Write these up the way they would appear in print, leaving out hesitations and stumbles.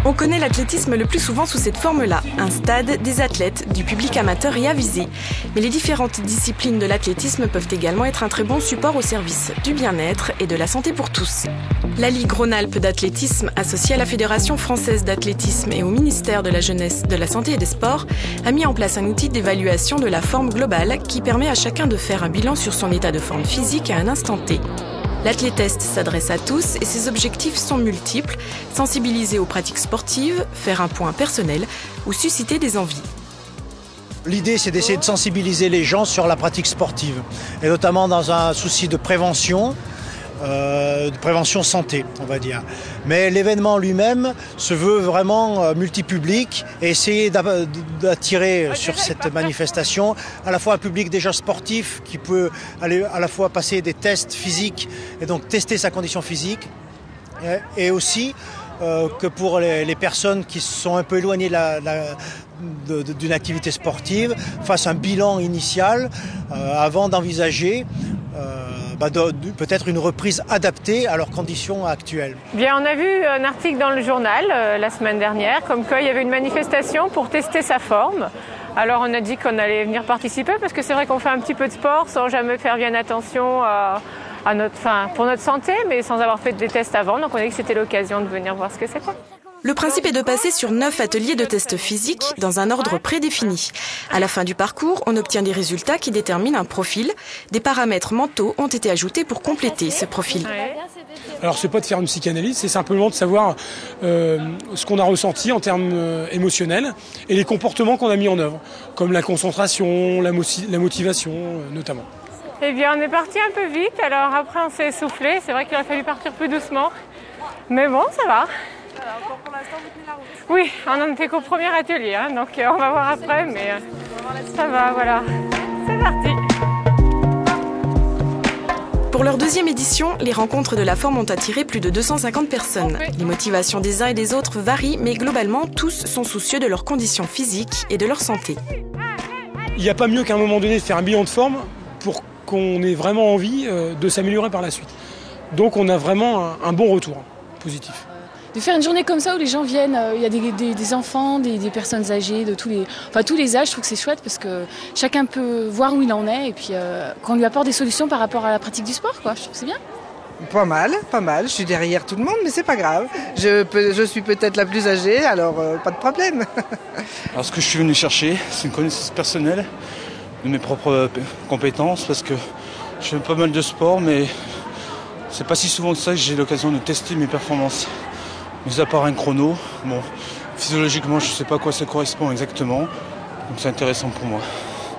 On connaît l'athlétisme le plus souvent sous cette forme-là, un stade, des athlètes, du public amateur et avisé. Mais les différentes disciplines de l'athlétisme peuvent également être un très bon support au service du bien-être et de la santé pour tous. La Ligue Rhône-Alpes d'athlétisme, associée à la Fédération française d'athlétisme et au ministère de la Jeunesse, de la Santé et des Sports, a mis en place un outil d'évaluation de la forme globale qui permet à chacun de faire un bilan sur son état de forme physique à un instant T. L'Athlétest s'adresse à tous et ses objectifs sont multiples, sensibiliser aux pratiques sportives, faire un point personnel ou susciter des envies. L'idée, c'est d'essayer de sensibiliser les gens sur la pratique sportive, et notamment dans un souci de prévention santé, on va dire. Mais l'événement lui-même se veut vraiment multipublic et essayer d'attirer sur cette manifestation à la fois un public déjà sportif qui peut aller à la fois passer des tests physiques et donc tester sa condition physique et aussi que pour les personnes qui sont un peu éloignées d'une activité sportive fassent un bilan initial avant d'envisager peut-être une reprise adaptée à leurs conditions actuelles. Bien, on a vu un article dans le journal la semaine dernière, comme quoi il y avait une manifestation pour tester sa forme. Alors on a dit qu'on allait venir participer parce que c'est vrai qu'on fait un petit peu de sport sans jamais faire bien attention pour notre santé, mais sans avoir fait des tests avant. Donc on a dit que c'était l'occasion de venir voir ce que c'était. Le principe est de passer sur 9 ateliers de tests physiques dans un ordre prédéfini. À la fin du parcours, on obtient des résultats qui déterminent un profil. Des paramètres mentaux ont été ajoutés pour compléter ce profil. Alors c'est pas de faire une psychanalyse, c'est simplement de savoir ce qu'on a ressenti en termes émotionnels et les comportements qu'on a mis en œuvre, comme la concentration, la motivation notamment. Eh bien on est parti un peu vite, alors après on s'est essoufflé, c'est vrai qu'il a fallu partir plus doucement, mais bon ça va. Encore pour l'instant, vous tenez la route. Oui, on n'en était qu'au premier atelier, donc on va voir après, mais ça va, voilà. C'est parti. Pour leur deuxième édition, les rencontres de la forme ont attiré plus de 250 personnes. Les motivations des uns et des autres varient, mais globalement, tous sont soucieux de leurs conditions physiques et de leur santé. Il n'y a pas mieux qu'à un moment donné de faire un bilan de forme pour qu'on ait vraiment envie de s'améliorer par la suite. Donc on a vraiment un bon retour positif. De faire une journée comme ça où les gens viennent, il y a des enfants, des personnes âgées, de tous les âges, je trouve que c'est chouette parce que chacun peut voir où il en est et puis qu'on lui apporte des solutions par rapport à la pratique du sport, quoi. Je trouve que c'est bien. Pas mal. Je suis derrière tout le monde, mais c'est pas grave. Je suis peut-être la plus âgée, alors pas de problème. Alors ce que je suis venu chercher, c'est une connaissance personnelle de mes propres compétences parce que je fais pas mal de sport, mais c'est pas si souvent que ça que j'ai l'occasion de tester mes performances. Mis à part un chrono, physiologiquement je ne sais pas à quoi ça correspond exactement, donc c'est intéressant pour moi.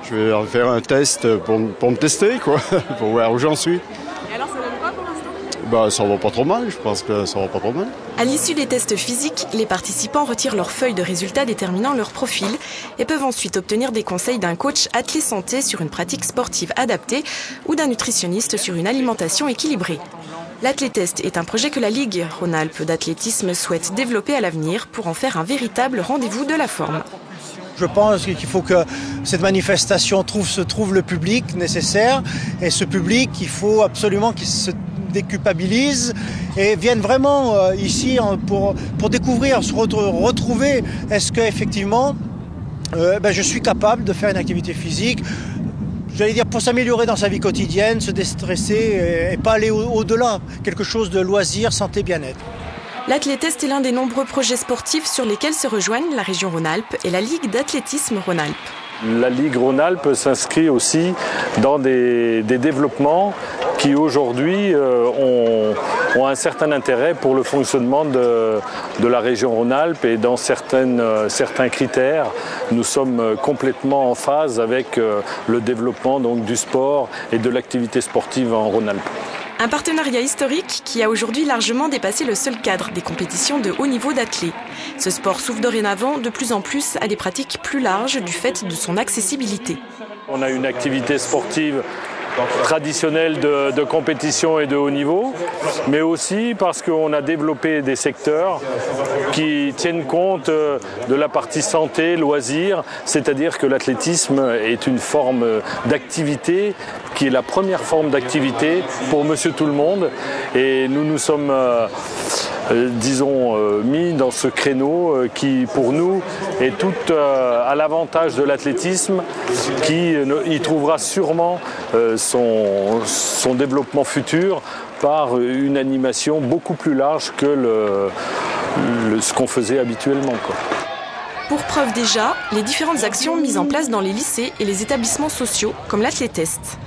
Je vais faire un test pour me tester, quoi, pour voir où j'en suis. Et alors ça donne quoi pour l'instant ? Ça va pas trop mal, je pense que ça va pas trop mal. À l'issue des tests physiques, les participants retirent leur feuille de résultats déterminant leur profil et peuvent ensuite obtenir des conseils d'un coach athlète santé sur une pratique sportive adaptée ou d'un nutritionniste sur une alimentation équilibrée. L'Athlétest est un projet que la Ligue Rhône-Alpes d'athlétisme souhaite développer à l'avenir pour en faire un véritable rendez-vous de la forme. Je pense qu'il faut que cette manifestation trouve le public nécessaire et ce public, il faut absolument qu'il se déculpabilise et vienne vraiment ici pour découvrir, se retrouver. Est-ce qu'effectivement je suis capable de faire une activité physique ? J'allais dire pour s'améliorer dans sa vie quotidienne, se déstresser et pas aller au-delà, quelque chose de loisir, santé, bien-être. L'Athlétest est l'un des nombreux projets sportifs sur lesquels se rejoignent la région Rhône-Alpes et la Ligue d'athlétisme Rhône-Alpes. La Ligue Rhône-Alpes s'inscrit aussi dans des développements qui aujourd'hui ont un certain intérêt pour le fonctionnement de la région Rhône-Alpes et dans certains critères, nous sommes complètement en phase avec le développement donc, du sport et de l'activité sportive en Rhône-Alpes. Un partenariat historique qui a aujourd'hui largement dépassé le seul cadre des compétitions de haut niveau d'athlètes. Ce sport s'ouvre dorénavant de plus en plus à des pratiques plus larges du fait de son accessibilité. On a une activité sportive traditionnelle de compétition et de haut niveau, mais aussi parce qu'on a développé des secteurs qui tiennent compte de la partie santé, loisirs, c'est-à-dire que l'athlétisme est une forme d'activité qui est la première forme d'activité pour Monsieur Tout-le-Monde et nous nous sommes mis dans ce créneau qui, pour nous, est tout à l'avantage de l'athlétisme, qui y trouvera sûrement son développement futur par une animation beaucoup plus large que ce qu'on faisait habituellement, quoi. Pour preuve déjà, les différentes actions mises en place dans les lycées et les établissements sociaux, comme l'Athlétest.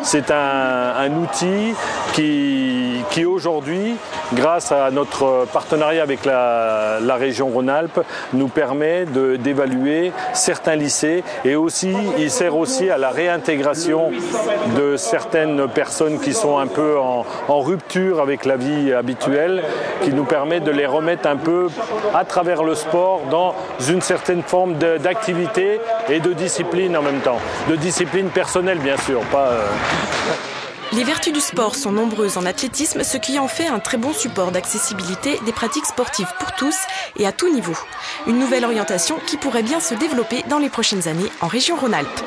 C'est un outil qui aujourd'hui, grâce à notre partenariat avec la région Rhône-Alpes, nous permet d'évaluer certains lycées et aussi, il sert aussi à la réintégration de certaines personnes qui sont un peu en rupture avec la vie habituelle, qui nous permet de les remettre un peu à travers le sport dans une certaine forme d'activité et de discipline en même temps. De discipline personnelle, bien sûr, pas... Les vertus du sport sont nombreuses en athlétisme, ce qui en fait un très bon support d'accessibilité des pratiques sportives pour tous et à tout niveau. Une nouvelle orientation qui pourrait bien se développer dans les prochaines années en région Rhône-Alpes.